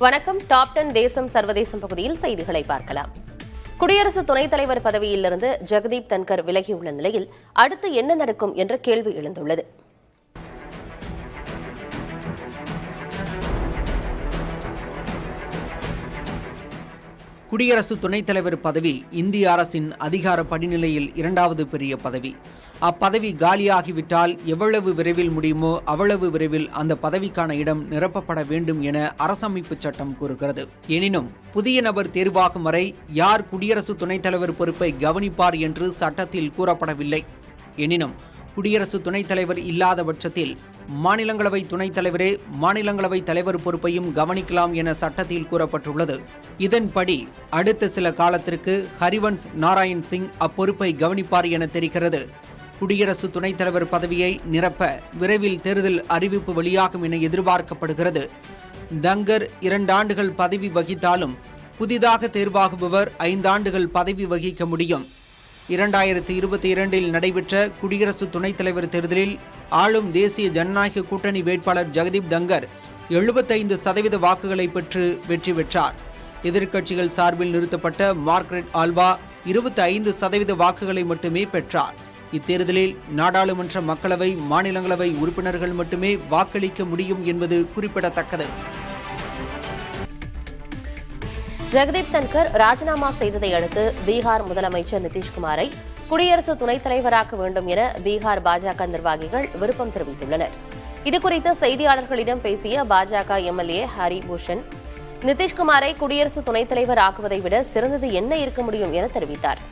வணக்கம். டாப் 10 தேசம் சர்வதேசம் பகுதியில் செய்திகளை பார்க்கலாம். குடியரசு துணைத் தலைவர் பதவியிலிருந்து ஜெகதீப் தன்கர் விலகியுள்ள நிலையில் அடுத்து என்ன நடக்கும் என்ற கேள்வி எழுந்துள்ளது. குடியரசு துணைத் தலைவர் பதவி இந்திய அரசின் அதிகார படிநிலையில் இரண்டாவது பெரிய பதவி. அப்பதவி காலியாகிவிட்டால் எவ்வளவு விரைவில் முடியுமோ அவ்வளவு விரைவில் அந்த பதவிக்கான இடம் நிரப்பப்பட வேண்டும் என அரசமைப்பு சட்டம் கூறுகிறது. எனினும் புதிய நபர் தேர்வாகும் வரை யார் குடியரசு துணைத் தலைவர் பொறுப்பை கவனிப்பார் என்று சட்டத்தில் கூறப்படவில்லை. எனினும் குடியரசு துணைத் தலைவர் இல்லாத பட்சத்தில் மாநிலங்களவை துணைத் தலைவரே மாநிலங்களவை தலைவர் பொறுப்பையும் கவனிக்கலாம் என சட்டத்தில் கூறப்பட்டுள்ளது. இதன்படி அடுத்த சில காலத்திற்கு ஹரிவன்ஸ் நாராயண் சிங் அப்பொறுப்பை கவனிப்பார் என தெரிகிறது. குடியரசு துணைத் தலைவர் பதவியை நிரப்ப விரைவில் தேர்தல் அறிவிப்பு வெளியாகும் என எதிர்பார்க்கப்படுகிறது. தங்கர் 2 ஆண்டுகள் பதவி வகித்தாலும் புதிதாக தேர்வாகுபவர் 5 ஆண்டுகள் பதவி வகிக்க முடியும். 2022 நடைபெற்ற குடியரசு துணைத் தலைவர் தேர்தலில் ஆளும் தேசிய ஜனநாயக கூட்டணி வேட்பாளர் ஜெகதீப் தங்கர் 75% வாக்குகளை பெற்று வெற்றி பெற்றார். எதிர்க்கட்சிகள் சார்பில் நிறுத்தப்பட்ட மார்கரெட் ஆல்வா 25% வாக்குகளை மட்டுமே பெற்றார். இத்தேர்தலில் நாடாளுமன்ற, மக்களவை, மாநிலங்களவை உறுப்பினர்கள் மட்டுமே வாக்களிக்க முடியும் என்பது குறிப்பிடத்தக்கது. ஜெகதீப் தன்கர் ராஜினாமா செய்ததை அடுத்து பீகார் முதலமைச்சர் நிதிஷ்குமாரை குடியரசு துணைத் தலைவராக்க வேண்டும் என பீகார் பாஜக நிர்வாகிகள் விருப்பம் தெரிவித்துள்ளனர். இதுகுறித்து செய்தியாளர்களிடம் பேசிய பாஜக எம்எல்ஏ ஹரிபூஷன், நிதிஷ்குமாரை குடியரசு துணைத் தலைவர் ஆக்குவதை விட சிறந்தது என்ன இருக்க முடியும் என தெரிவித்தார்.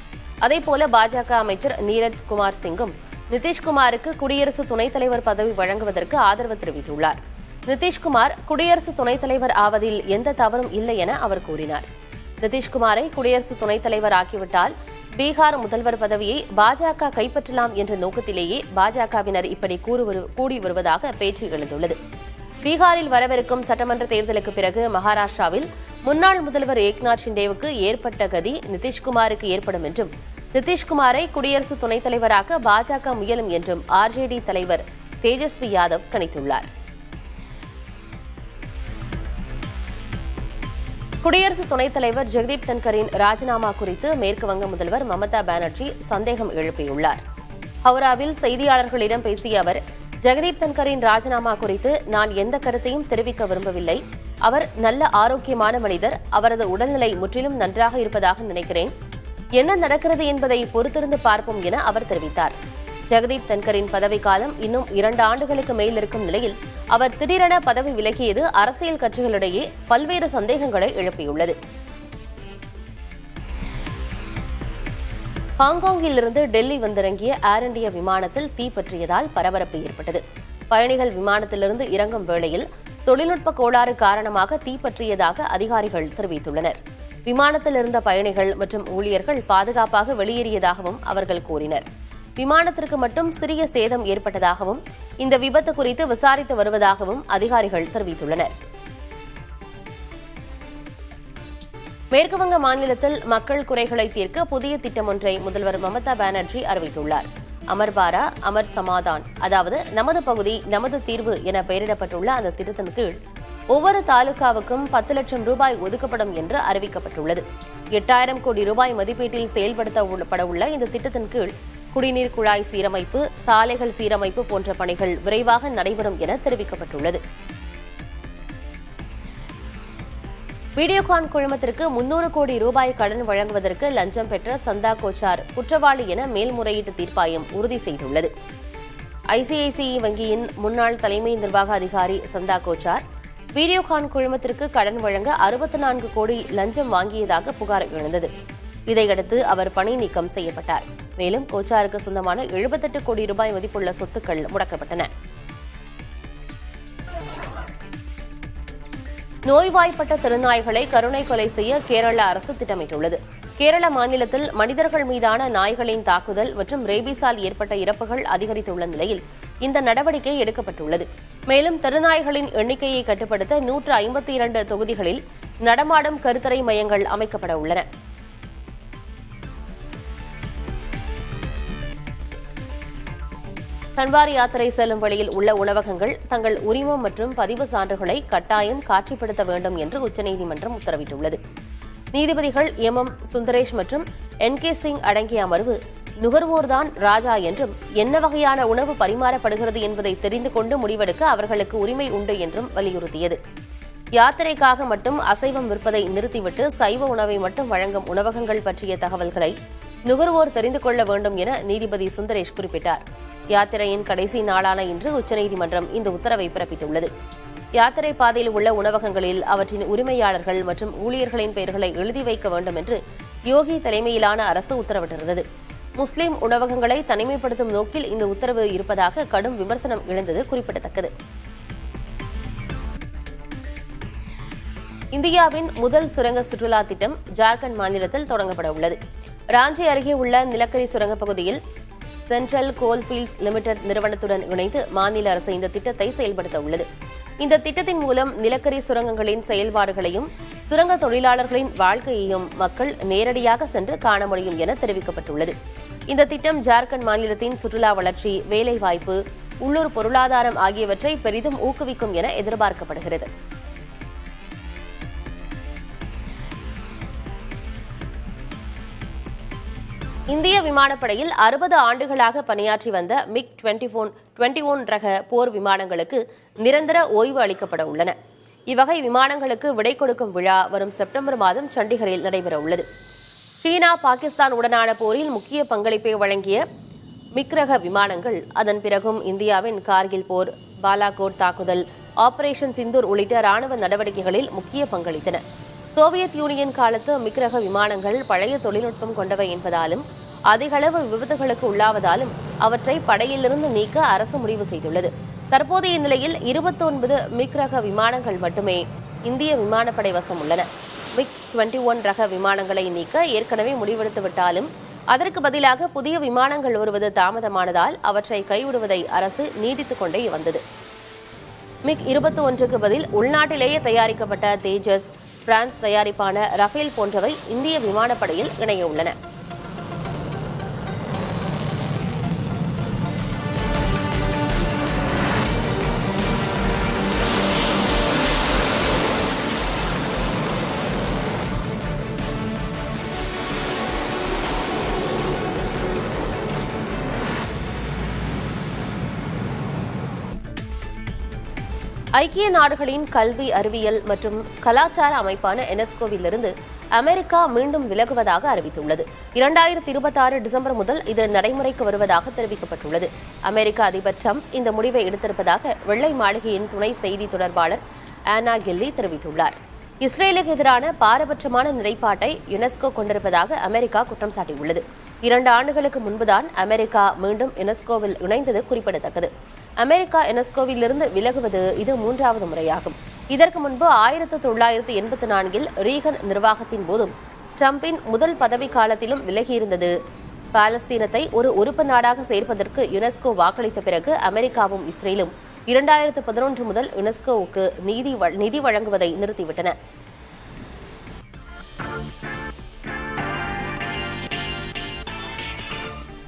அதேபோல பாஜக அமைச்சர் நீரஜ் குமார் சிங்கும் நிதிஷ்குமாருக்கு குடியரசு துணைத் தலைவர் பதவி வழங்குவதற்கு ஆதரவு தெரிவித்துள்ளார். நிதிஷ்குமார் குடியரசு துணைத் தலைவர் ஆவதில் எந்த தவறும் இல்லை என அவர் கூறினார். நிதிஷ்குமாரை குடியரசு துணைத் தலைவர் ஆக்கிவிட்டால் பீகார் முதல்வர் பதவியை பாஜக கைப்பற்றலாம் என்ற நோக்கத்திலேயே பாஜகவினர் இப்படி கூடி வருவதாக பேச்சு எழுந்துள்ளது. பீகாரில் வரவிருக்கும் சட்டமன்ற தேர்தலுக்கு பிறகு மகாராஷ்டிராவில் முன்னாள் முதல்வர் ஏக்நாத் ஷிண்டேவுக்கு ஏற்பட்ட கதி நிதிஷ்குமாருக்கு ஏற்படும் என்றும், நிதிஷ்குமாரை குடியரசு துணைத் தலைவராக பாஜக முயலும் என்றும் ஆர்ஜேடி தலைவர் தேஜஸ்வி யாதவ் கணித்துள்ளார். குடியரசு துணைத் தலைவர் ஜெகதீப் தன்கரின் ராஜினாமா குறித்து மேற்குவங்க முதல்வர் மமதா பானர்ஜி சந்தேகம் எழுப்பியுள்ளார். ஹவுராவில் செய்தியாளர்களிடம் பேசிய அவர், ஜெகதீப் தன்கரின் ராஜினாமா குறித்து நான் எந்த கருத்தையும் தெரிவிக்க விரும்பவில்லை. அவர் நல்ல ஆரோக்கியமான மனிதர். அவரது உடல்நிலை முற்றிலும் நன்றாக இருப்பதாக நினைக்கிறேன். என்ன நடக்கிறது என்பதை பொறுத்திருந்து பார்ப்போம் என அவர் தெரிவித்தார். ஜெகதீப் தன்கரின் பதவிக்காலம் இன்னும் 2 ஆண்டுகளுக்கு மேல் இருக்கும் நிலையில் அவர் திடீரென பதவி விலகியது அரசியல் கட்சிகளிடையே பல்வேறு சந்தேகங்களை எழுப்பியுள்ளது. ஹாங்காங்கிலிருந்து டெல்லி வந்திறங்கிய ஏர் இண்டியா விமானத்தில் தீ பற்றியதால் பரபரப்பு ஏற்பட்டது. பயணிகள் விமானத்திலிருந்து இறங்கும் வேளையில் தொழில்நுட்ப கோளாறு காரணமாக தீ பற்றியதாக அதிகாரிகள் தெரிவித்துள்ளனர். விமானத்தில் இருந்த பயணிகள் மற்றும் ஊழியர்கள் பாதுகாப்பாக வெளியேறியதாகவும் அவர்கள் கூறினர். விமானத்திற்கு மட்டும் சிறிய சேதம் ஏற்பட்டதாகவும் இந்த விபத்து குறித்து விசாரித்து வருவதாகவும் அதிகாரிகள் தெரிவித்துள்ளனர். மேற்குவங்க மாநிலத்தில் மக்கள் குறைகளை தீர்க்க புதிய திட்டம் ஒன்றை முதல்வர் மமதா பானர்ஜி அறிவித்துள்ளார். அமர்பாரா அமர் சமாதான், அதாவது நமது பகுதி நமது தீர்வு என பெயரிடப்பட்டுள்ள அந்த திட்டத்தின் கீழ் ஒவ்வொரு தாலுகாவுக்கும் 10 லட்சம் ரூபாய் ஒதுக்கப்படும் என்று அறிவிக்கப்பட்டுள்ளது. 8000 கோடி ரூபாய் மதிப்பீட்டில் செயல்படுத்தப்பட உள்ள இந்த திட்டத்தின் கீழ் குடிநீர் குழாய் சீரமைப்பு, சாலைகள் சீரமைப்பு போன்ற பணிகள் விரைவாக நடைபெறும் என தெரிவிக்கப்பட்டுள்ளது. வீடியோகான் குழுமத்திற்கு 300 கோடி ரூபாய் கடன் வழங்குவதற்கு லஞ்சம் பெற்ற சந்தா கோச்சார் குற்றவாளி என மேல்முறையீட்டு தீர்ப்பாயம் உறுதி செய்துள்ளது. ஐசிஐசிஐ வங்கியின் முன்னாள் தலைமை நிர்வாக அதிகாரி சந்தா கோச்சார் வீடியோகான் குழுமத்திற்கு கடன் வழங்க 64 கோடி லஞ்சம் வாங்கியதாக புகார் எழுந்தது. இதையடுத்து அவர் பணி நீக்கம் செய்யப்பட்டார். மேலும் கோச்சாருக்கு சொந்தமான 78 கோடி ரூபாய் மதிப்புள்ள சொத்துக்கள் முடக்கப்பட்டன. நோய்வாய்ப்பட்ட திருநாய்களை கருணை கொலை செய்ய கேரள அரசு திட்டமிட்டுள்ளது. கேரள மாநிலத்தில் மனிதர்கள் மீதான நாய்களின் தாக்குதல் மற்றும் ரேபீஸால் ஏற்பட்ட இறப்புகள் அதிகரித்துள்ள நிலையில் இந்த நடவடிக்கை எடுக்கப்பட்டுள்ளது. மேலும் திருநாய்களின் எண்ணிக்கையை கட்டுப்படுத்த 152 தொகுதிகளில் நடமாடும் கருத்தடை மையங்கள் அமைக்கப்பட உள்ளன. தன்வார் யாத்திரை செல்லும் வழியில் உள்ள உணவகங்கள் தங்கள் உரிமம் மற்றும் பதிவு சான்றுகளை கட்டாயம் காட்சிப்படுத்த வேண்டும் என்று உச்சநீதிமன்றம் உத்தரவிட்டுள்ளது. நீதிபதிகள் எம் சுந்தரேஷ் மற்றும் NK சிங் அடங்கிய அமர்வு நுகர்வோர்தான் ராஜா என்றும் என்ன வகையான உணவு பரிமாறப்படுகிறது என்பதை தெரிந்து கொண்டு முடிவெடுக்க அவர்களுக்கு உரிமை உண்டு என்றும் வலியுறுத்தியது. யாத்திரைக்காக மட்டும் அசைவம் விற்பதை நிறுத்திவிட்டு சைவ உணவை மட்டும் வழங்கும் உணவகங்கள் பற்றிய தகவல்களை நுகர்வோர் தெரிந்து கொள்ள வேண்டும் என நீதிபதி சுந்தரேஷ் குறிப்பிட்டார். யாத்திரையின் கடைசி நாளான இன்று உச்சநீதிமன்றம் இந்த உத்தரவை பிறப்பித்துள்ளது. யாத்திரை பாதையில் உள்ள உணவகங்களில் அவற்றின் உரிமையாளர்கள் மற்றும் ஊழியர்களின் பெயர்களை எழுதி வைக்க வேண்டும் என்று யோகி தலைமையிலான அரசு உத்தரவிட்டிருந்தது. முஸ்லிம் உணவகங்களை தனிமைப்படுத்தும் நோக்கில் இந்த உத்தரவு இருப்பதாக கடும் விமர்சனம் எழுந்தது குறிப்பிடத்தக்கது. இந்தியாவின் முதல் சுரங்க சுற்றுலா திட்டம் ஜார்க்கண்ட் மாநிலத்தில் தொடங்கப்பட உள்ளது. ராஞ்சி அருகே உள்ள நிலக்கரி சுரங்கப் பகுதியில் சென்ட்ரல் கோல்ஃபீல்ட்ஸ் லிமிடெட் நிறுவனத்துடன் இணைந்து மாநில அரசு இந்த திட்டத்தை செயல்படுத்த உள்ளது. இந்த திட்டத்தின் மூலம் நிலக்கரி சுரங்கங்களின் செயல்பாடுகளையும் சுரங்க தொழிலாளர்களின் வாழ்க்கையையும் மக்கள் நேரடியாக சென்று காண முடியும் என தெரிவிக்கப்பட்டுள்ளது. இந்த திட்டம் ஜார்க்கண்ட் மாநிலத்தின் சுற்றுலா வளர்ச்சி, வேலைவாய்ப்பு, உள்ளூர் பொருளாதாரம் ஆகியவற்றை பெரிதும் ஊக்குவிக்கும் என எதிர்பார்க்கப்படுகிறது. இந்திய விமானப்படையில் 60 ஆண்டுகளாக பணியாற்றி வந்த MiG-21 ரக போர் விமானங்களுக்கு நிரந்தர ஓய்வு அளிக்கப்பட உள்ளன. இவ்வகை விமானங்களுக்கு விடை கொடுக்கும் விழா வரும் செப்டம்பர் மாதம் சண்டிகரில் நடைபெற உள்ளது. சீனா, பாகிஸ்தான் உடனான போரில் முக்கிய பங்களிப்பை வழங்கிய மிக் ரக விமானங்கள் அதன் பிறகும் இந்தியாவின் கார்கில் போர், பாலாகோட் தாக்குதல், ஆபரேஷன் சிந்தூர் உள்ளிட்ட ராணுவ நடவடிக்கைகளில் முக்கிய பங்களித்தன. சோவியத் யூனியன் காலத்து மிக் ரக விமானங்கள் பழைய தொழில்நுட்பம் கொண்டவை என்பதாலும் அதிகளவு விபத்துகளுக்கு உள்ளாவதாலும் அவற்றை படையிலிருந்து நீக்க அரசு முடிவு செய்துள்ளது. தற்போதைய நிலையில் 29 மிக் ரக விமானங்கள் மட்டுமே இந்திய விமானப்படை வசம் உள்ளன. MiG-21 ரக விமானங்களை நீக்க ஏற்கனவே முடிவெடுத்துவிட்டாலும் அதற்கு பதிலாக புதிய விமானங்கள் வருவது தாமதமானதால் அவற்றை கைவிடுவதை அரசு நீடித்துக் கொண்டே வந்தது. MiG-21க்கு பதில் உள்நாட்டிலேயே தயாரிக்கப்பட்ட தேஜஸ், பிரான்ஸ் தயாரிப்பான ரஃபேல் போன்றவை இந்திய விமானப்படையில் இணைய உள்ளன. ஐக்கிய நாடுகளின் கல்வி, அறிவியல் மற்றும் கலாச்சார அமைப்பான யுனெஸ்கோவிலிருந்து அமெரிக்கா மீண்டும் விலகுவதாக அறிவித்துள்ளது. 2026 டிசம்பர் முதல் இது நடைமுறைக்கு வருவதாக தெரிவிக்கப்பட்டுள்ளது. அமெரிக்க அதிபர் ட்ரம்ப் இந்த முடிவை எடுத்திருப்பதாக வெள்ளை மாளிகையின் துணை செய்தி தொடர்பாளர் ஆனா கில்லி தெரிவித்துள்ளார். இஸ்ரேலுக்கு எதிரான பாரபட்சமான நிலைப்பாட்டை யுனெஸ்கோ கொண்டிருப்பதாக அமெரிக்கா குற்றம் சாட்டியுள்ளது. 2 ஆண்டுகளுக்கு முன்புதான் அமெரிக்கா மீண்டும் யுனெஸ்கோவில் இணைந்தது குறிப்பிடத்தக்கது. அமெரிக்கா யுனெஸ்கோவிலிருந்து விலகுவது இது 3வது முறையாகும். இதற்கு முன்பு 1984இல் ரீகன் நிர்வாகத்தின் போதும் ட்ரம்பின் முதல் பதவி காலத்திலும் விலகியிருந்தது. பாலஸ்தீனத்தை ஒரு உறுப்பு நாடாக சேர்ப்பதற்கு யுனெஸ்கோ வாக்களித்த பிறகு அமெரிக்காவும் இஸ்ரேலும் 2011 முதல் யுனெஸ்கோவுக்கு நிதி வழங்குவதை நிறுத்திவிட்டன.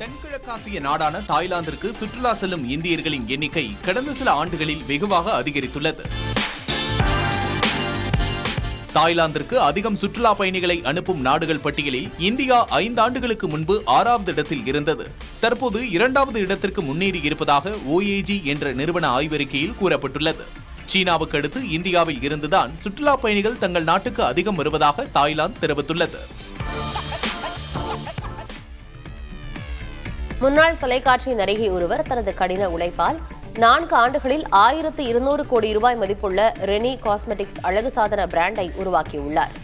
தென்கிழக்காசிய நாடான தாய்லாந்திற்கு சுற்றுலா செல்லும் இந்தியர்களின் எண்ணிக்கை கடந்த சில ஆண்டுகளில் வெகுவாக அதிகரித்துள்ளது. தாய்லாந்திற்கு அதிகம் சுற்றுலா பயணிகளை அனுப்பும் நாடுகள் பட்டியலில் இந்தியா 5 ஆண்டுகளுக்கு முன்பு 6வது இடத்தில் இருந்தது. தற்போது 2வது இடத்திற்கு முன்னேறி இருப்பதாக OAG என்ற நிறுவன ஆய்வறிக்கையில் கூறப்பட்டுள்ளது. சீனாவுக்கு அடுத்து இந்தியாவில் இருந்துதான் சுற்றுலா பயணிகள் தங்கள் நாட்டுக்கு அதிகம் வருவதாக தாய்லாந்து தெரிவித்துள்ளது. முன்னாள் தொலைக்காட்சி நடிகை ஒருவர் தனது கடின உழைப்பால் 4 ஆண்டுகளில் 1200 கோடி ரூபாய் மதிப்புள்ள ரெனி காஸ்மெட்டிக்ஸ் அழகு சாதன பிராண்டை உருவாக்கியுள்ளார்.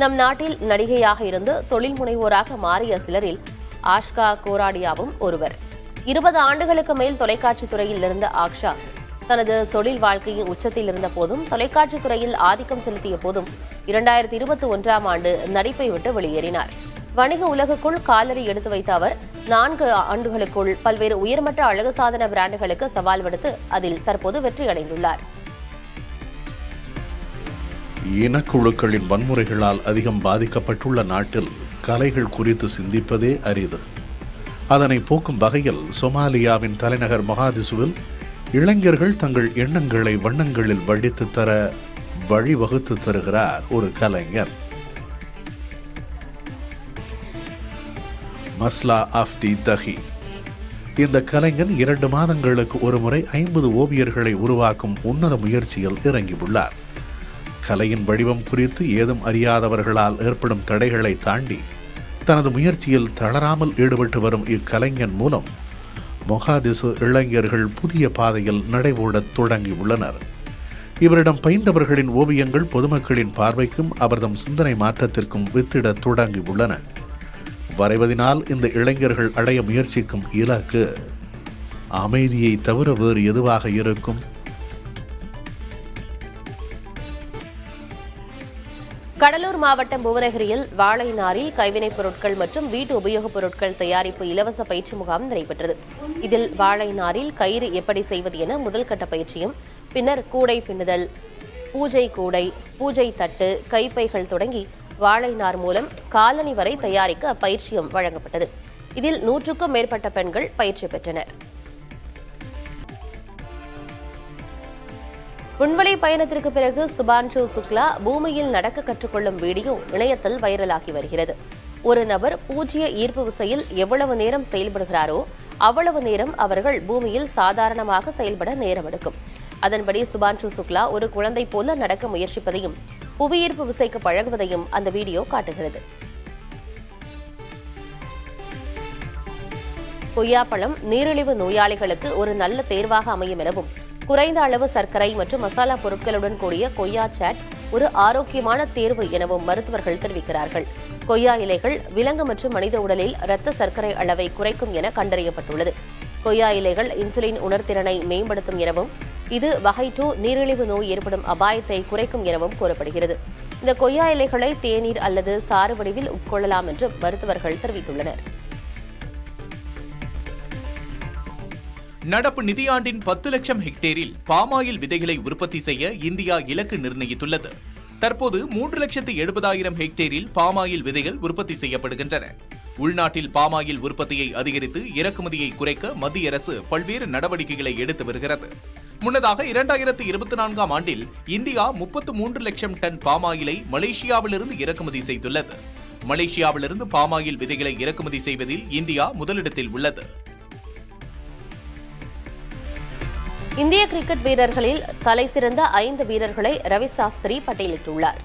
நம் நாட்டில் நடிகையாக இருந்து தொழில் முனைவோராக மாறிய சிலரில் ஆஷ்கா கோராடியாவும் ஒருவர். 20 ஆண்டுகளுக்கு மேல் தொலைக்காட்சி துறையில் இருந்த ஆக்ஷா தனது தொழில் வாழ்க்கையின் உச்சத்தில் இருந்த போதும் தொலைக்காட்சி துறையில் ஆதிக்கம் செலுத்திய போதும் 2021ஆம் ஆண்டு நடிப்பை விட்டு வெளியேறினார். வணிக உலகுக்குள் காலடி எடுத்து வைத்த அவர் 4 ஆண்டுகளுக்குள் பல்வேறு உயர்மட்ட அழகு சாதன பிராண்டுகளுக்கு சவால் விடுத்து அதில் தற்போது வெற்றி அடைந்துள்ளார். இனக்குழுக்களின் வன்முறைகளால் அதிகம் பாதிக்கப்பட்டுள்ள நாட்டில் கலைகள் குறித்து சிந்திப்பதே அரிது. அதனை போக்கும் வகையில் சொமாலியாவின் தலைநகர் மொகாதிசுவில் இளைஞர்கள் தங்கள் எண்ணங்களை வண்ணங்களில் வடித்து தர வழிவகுத்து தருகிறார் ஒரு கலைஞர். மஸ்லா அஃப்தி தஹி. இந்த கலைஞன் 2 மாதங்களுக்கு ஒருமுறை 50 ஓவியர்களை உருவாக்கும் உன்னத முயற்சியில் இறங்கியுள்ளார். கலையின் வடிவம் குறித்து ஏதும் அறியாதவர்களால் ஏற்படும் தடைகளை தாண்டி தனது முயற்சியில் தளராமல் ஈடுபட்டு வரும் இக்கலைஞன் மூலம் மொகாதிசு இளைஞர்கள் புதிய பாதையில் நடைபோடத் தொடங்கியுள்ளனர். இவரிடம் பயின்றவர்களின் ஓவியங்கள் பொதுமக்களின் பார்வைக்கும் அவர்தம் சிந்தனை மாற்றத்திற்கும் வித்திட தொடங்கியுள்ளன. வரைவதனால் இந்த இளைஞர்கள் அடைய முயற்சிக்கும் இலக்கு அமைதியை தவிர வேறு எதுவாக இருக்கும்? கடலூர் மாவட்டம் புவனகிரியில் வாழை நாரில் கைவினைப் பொருட்கள் மற்றும் வீட்டு உபயோகப் பொருட்கள் தயாரிப்பு இலவச பயிற்சி முகாம் நடைபெற்றது. இதில் வாழை நாரில் கயிறு எப்படி செய்வது என முதல் கட்ட பயிற்சியும், பின்னர் கூடை பின்னுதல், பூஜை கூடை, பூஜை தட்டு, கைப்பைகள் தொடங்கி வாழை நார் மூலம் காலணி வரை தயாரிக்க பயிற்சியும் வழங்கப்பட்டது. இதில் 100க்கும் மேற்பட்ட பெண்கள் பயிற்சி பெற்றனர். விண்வெளி பயணத்திற்கு பிறகு சுபான்ஷு சுக்லா பூமியில் நடக்க கற்றுக்கொள்ளும் வீடியோ இணையத்தில் வைரலாகி வருகிறது. ஒரு நபர் பூஜ்ய ஈர்ப்பு விசையில் எவ்வளவு நேரம் செயல்படுகிறாரோ அவ்வளவு நேரம் அவர்கள் பூமியில் சாதாரணமாக செயல்பட நேரம் எடுக்கும். அதன்படி சுபான்ஷு சுக்லா ஒரு குழந்தை போல நடக்க முயற்சிப்பதையும் புவியீர்ப்பு விசைக்கு பழகுவதையும் அந்த வீடியோ காட்டுகிறது. கொய்யாப்பழம் நீரிழிவு நோயாளிகளுக்கு ஒரு நல்ல தேர்வாக அமையும் எனவும், குறைந்த அளவு சர்க்கரை மற்றும் மசாலா பொருட்களுடன் கூடிய கொய்யா சாட் ஒரு ஆரோக்கியமான தேர்வு எனவும் மருத்துவர்கள் தெரிவிக்கிறார்கள். கொய்யா இலைகள் விலங்கு மற்றும் மனித உடலில் இரத்த சர்க்கரை அளவை குறைக்கும் என கண்டறியப்பட்டுள்ளது. கொய்யா இலைகள் இன்சுலின் உணர்திறனை மேம்படுத்தும் எனவும், இது வகை 2 நீரிழிவு நோய் ஏற்படும் அபாயத்தை குறைக்கும் எனவும் கூறப்படுகிறது. இந்த கொய்யா இலைகளை தேநீர் அல்லது சாறு வடிவில் உட்கொள்ளலாம் என்று மருத்துவர்கள் தெரிவித்துள்ளனர். நடப்பு நிதியாண்டின் 10 லட்சம் ஹெக்டேரில் பாமாயில் விதைகளை உற்பத்தி செய்ய இந்தியா இலக்கு நிர்ணயித்துள்ளது. தற்போது 3,70,000 ஹெக்டேரில் பாமாயில் விதைகள் உற்பத்தி செய்யப்படுகின்றன. உள்நாட்டில் பாமாயில் உற்பத்தியை அதிகரித்து இறக்குமதியை குறைக்க மத்திய அரசு பல்வேறு நடவடிக்கைகளை எடுத்து வருகிறது. முன்னதாக 2024ஆம் ஆண்டில் இந்தியா 33 லட்சம் டன் பாமாயிலை மலேசியாவிலிருந்து இறக்குமதி செய்துள்ளது. மலேசியாவிலிருந்து பாமாயில் விதைகளை இறக்குமதி செய்வதில் இந்தியா முதலிடத்தில் உள்ளது. இந்திய கிரிக்கெட் வீரர்களில் தலைசிறந்த 5 வீரர்களை ரவி சாஸ்திரி பட்டியலிட்டுள்ளார்.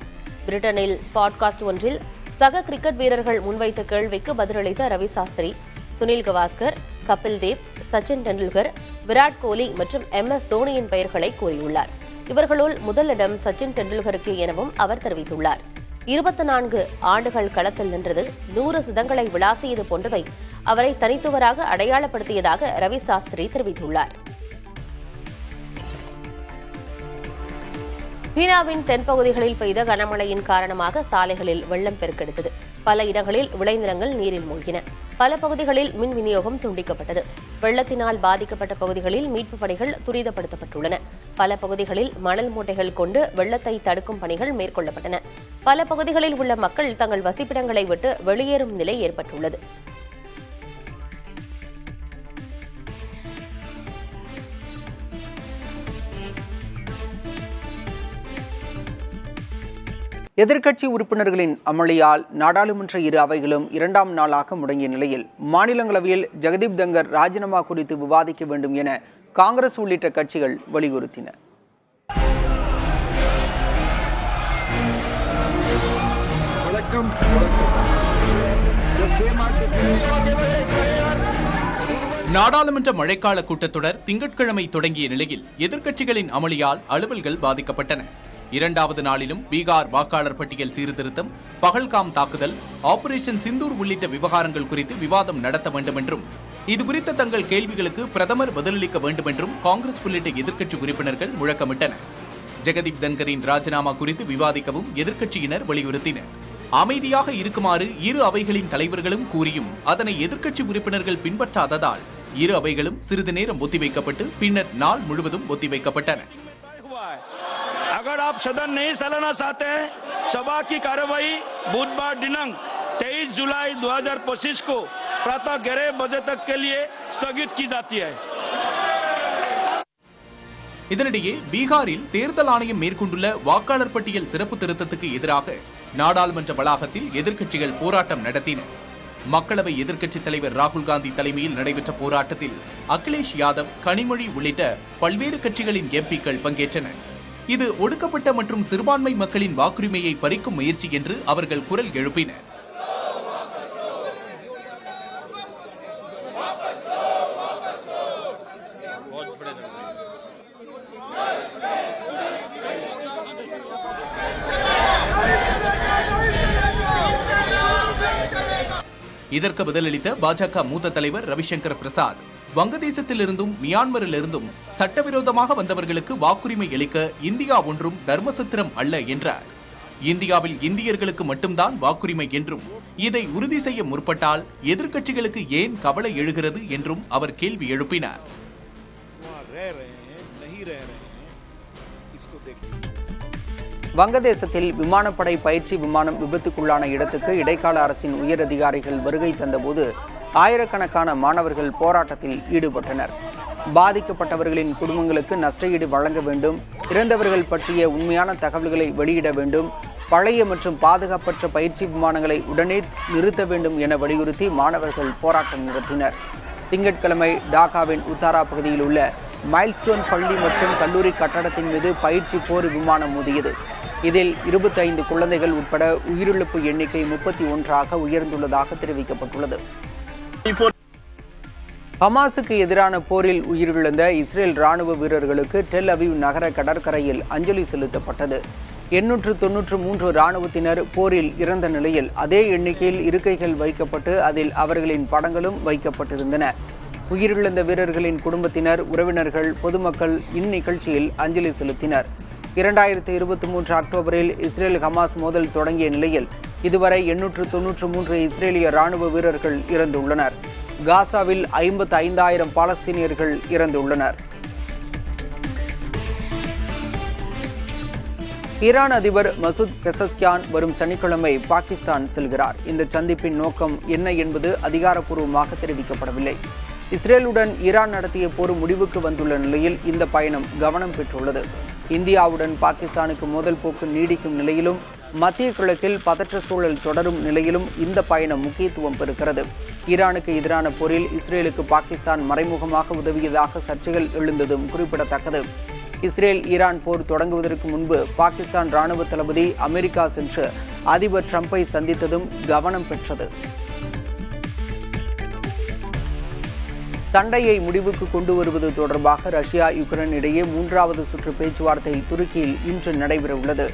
பிரிட்டனில் பாட்காஸ்ட் ஒன்றில் சக கிரிக்கெட் வீரர்கள் முன்வைத்த கேள்விக்கு பதிலளித்த ரவி சாஸ்திரி, சுனில் கவாஸ்கர், கபில் தேவ், சச்சின் டெண்டுல்கர், விராட் கோலி மற்றும் MS தோனியின் பெயர்களை கூறியுள்ளார். இவர்களுள் முதலிடம் சச்சின் டெண்டுல்கருக்கு எனவும் அவர் தெரிவித்துள்ளார். 24 ஆண்டுகள் களத்தில் நின்றது, 100 சதங்களை விளாசியது போன்றவை அவரை தனித்துவராக அடையாளப்படுத்தியதாக ரவி சாஸ்திரி தெரிவித்துள்ளார். சீனாவின் தென்பகுதிகளில் பெய்த கனமழையின் காரணமாக சாலைகளில் வெள்ளம் பெருக்கெடுத்தது. பல இடங்களில் விளைநிலங்கள் நீரில் மூழ்கின. பல பகுதிகளில் மின் விநியோகம் துண்டிக்கப்பட்டது. வெள்ளத்தினால் பாதிக்கப்பட்ட பகுதிகளில் மீட்புப் பணிகள் துரிதப்படுத்தப்பட்டுள்ளன. பல பகுதிகளில் மணல் மூட்டைகள் கொண்டு வெள்ளத்தை தடுக்கும் பணிகள் மேற்கொள்ளப்பட்டன. பல பகுதிகளில் உள்ள மக்கள் தங்கள் வசிப்பிடங்களை விட்டு வெளியேறும் நிலை ஏற்பட்டுள்ளது. எதிர்க்கட்சி உறுப்பினர்களின் அமளியால் நாடாளுமன்ற இரு அவைகளும் 2ஆம் நாளாக முடங்கிய நிலையில் மாநிலங்களவையில் ஜெகதீப் தங்கர் ராஜினாமா குறித்து விவாதிக்க வேண்டும் என காங்கிரஸ் உள்ளிட்ட கட்சிகள் வலியுறுத்தின. நாடாளுமன்ற மழைக்கால கூட்டத்தொடர் திங்கட்கிழமை தொடங்கிய நிலையில் எதிர்க்கட்சிகளின் அமளியால் அலுவல்கள் பாதிக்கப்பட்டன. 2வது நாளிலும் பீகார் வாக்காளர் பட்டியல் சீர்திருத்தம், பகல்காம் தாக்குதல், ஆபரேஷன் சிந்தூர் உள்ளிட்ட விவகாரங்கள் குறித்து விவாதம் நடத்த வேண்டும் என்றும், இதுகுறித்த தங்கள் கேள்விகளுக்கு பிரதமர் பதிலளிக்க வேண்டும் என்றும் காங்கிரஸ் உள்ளிட்ட எதிர்க்கட்சி உறுப்பினர்கள் முழக்கமிட்டனர். ஜெகதீப் தங்கரின் ராஜினாமா குறித்து விவாதிக்கவும் எதிர்க்கட்சியினர் வலியுறுத்தினர். அமைதியாக இருக்குமாறு இரு அவைகளின் தலைவர்களும் கூறியும் அதனை எதிர்க்கட்சி உறுப்பினர்கள் பின்பற்றாததால் இரு அவைகளும் சிறிது நேரம் ஒத்திவைக்கப்பட்டு பின்னர் நாள் முழுவதும் ஒத்திவைக்கப்பட்டன. अगर आप सदन नहीं चलाना चाहते हैं, सभा की कार्यवाही बुधवार दिनांक 23 जुलाई 2025 को प्रातः 11 बजे तक के लिए स्थगित की जाती है। இதனிடையே பீகாரில் தேர்தல் ஆணையம் மேற்கொண்டுள்ள வாக்காளர் பட்டியல் சிறப்பு திருத்தத்துக்கு எதிராக நாடாளுமன்ற வளாகத்தில் எதிர்க்கட்சிகள் போராட்டம் நடத்தின. மக்களவை எதிர்க்கட்சித் தலைவர் ராகுல் காந்தி தலைமையில் நடைபெற்ற போராட்டத்தில் அகிலேஷ் யாதவ், கனிமொழி உள்ளிட்ட பல்வேறு கட்சிகளின் எம்பிக்கள் பங்கேற்றனர். இது ஒடுக்கப்பட்ட மற்றும் சிறுபான்மை மக்களின் வாக்குரிமையை பறிக்கும் முயற்சி என்று அவர்கள் குரல் எழுப்பினர். இதற்கு பதிலளித்த பாஜக மூத்த தலைவர் ரவிசங்கர் பிரசாத், வங்கதேசத்திலிருந்தும் மியான்மரிலிருந்தும் சட்டவிரோதமாக வந்தவர்களுக்கு வாக்குரிமை அளிக்க இந்தியா ஒன்றும் தர்மசத்திரம் அல்ல என்றார். இந்தியாவில் இந்தியர்களுக்கு மட்டும்தான் வாக்குரிமை என்றும் இதை உறுதி செய்ய முற்பட்டால் எதிர்க்கட்சிகளுக்கு ஏன் கவலை எழுகிறது என்றும் அவர் கேள்வி எழுப்பினார். வங்கதேசத்தில் விமானப்படை பயிற்சி விமானம் விபத்துக்குள்ளான இடத்துக்கு இடைக்கால அரசின் உயரதிகாரிகள் வருகை தந்தபோது ஆயிரக்கணக்கான மாணவர்கள் போராட்டத்தில் ஈடுபட்டனர். பாதிக்கப்பட்டவர்களின் குடும்பங்களுக்கு நஷ்டஈடு வழங்க வேண்டும், இறந்தவர்கள் பற்றிய உண்மையான தகவல்களை வெளியிட வேண்டும், பழைய மற்றும் பாதுகாப்பற்ற பயிற்சி விமானங்களை உடனே நிறுத்த வேண்டும் என வலியுறுத்தி மாணவர்கள் போராட்டம் நடத்தினர். திங்கட்கிழமை டாக்காவின் உத்தாரா பகுதியில் உள்ள மைல்ஸ்டோன் பள்ளி மற்றும் கல்லூரி கட்டடத்தின் மீது பயிற்சி போர் விமானம் மோதியது. இதில் 25 குழந்தைகள் உட்பட உயிரிழப்பு எண்ணிக்கை 31ஆக உயர்ந்துள்ளதாக தெரிவிக்கப்பட்டுள்ளது. ஹமாஸுக்கு எதிரான போரில் உயிரிழந்த இஸ்ரேல் ராணுவ வீரர்களுக்கு டெல் அவீவ் நகர கடற்கரையில் அஞ்சலி செலுத்தப்பட்டது. 893 ராணுவத்தினர் போரில் இறந்த நிலையில் அதே எண்ணிக்கையில் இருக்கைகள் வைக்கப்பட்டு அதில் அவர்களின் படங்களும் வைக்கப்பட்டிருந்தன. உயிரிழந்த வீரர்களின் குடும்பத்தினர், உறவினர்கள், பொதுமக்கள் இந்நிகழ்ச்சியில் அஞ்சலி செலுத்தினர். 2023 அக்டோபரில் இஸ்ரேல் ஹமாஸ் மோதல் தொடங்கிய நிலையில் இதுவரை 893 இஸ்ரேலிய ராணுவ வீரர்கள் இறந்துள்ளனர். காசாவில் 55,000 பாலஸ்தீனியர்கள் இறந்துள்ளனர். ஈரான் அதிபர் மசூத் பெசஸ்கியான் வரும் சனிக்கிழமை பாகிஸ்தான் செல்கிறார். இந்த சந்திப்பின் நோக்கம் என்ன என்பது அதிகாரப்பூர்வமாக தெரிவிக்கப்படவில்லை. இஸ்ரேலுடன் ஈரான் நடத்திய போர் முடிவுக்கு வந்துள்ள நிலையில் இந்த பயணம் கவனம் பெற்றுள்ளது. இந்தியாவுடன் பாகிஸ்தானுக்கு மோதல் போக்கு நீடிக்கும் நிலையிலும் மத்திய கிழக்கில் பதற்ற சூழல் தொடரும் நிலையிலும் இந்த பயணம் முக்கியத்துவம் பெறுகிறது. ஈரானுக்கு எதிரான போரில் இஸ்ரேலுக்கு பாகிஸ்தான் மறைமுகமாக உதவியதாக சர்ச்சைகள் எழுந்ததும் குறிப்பிடத்தக்கது. இஸ்ரேல் ஈரான் போர் தொடங்குவதற்கு முன்பு பாகிஸ்தான் ராணுவ தளபதி அமெரிக்கா சென்று அதிபர் ட்ரம்பை சந்தித்ததும் கவனம் பெற்றது. சண்டையை முடிவுக்கு கொண்டு வருவது தொடர்பாக ரஷ்யா, யுக்ரைன் இடையே 3வது சுற்று பேச்சுவார்த்தை துருக்கியில் இன்று நடைபெறவுள்ளது.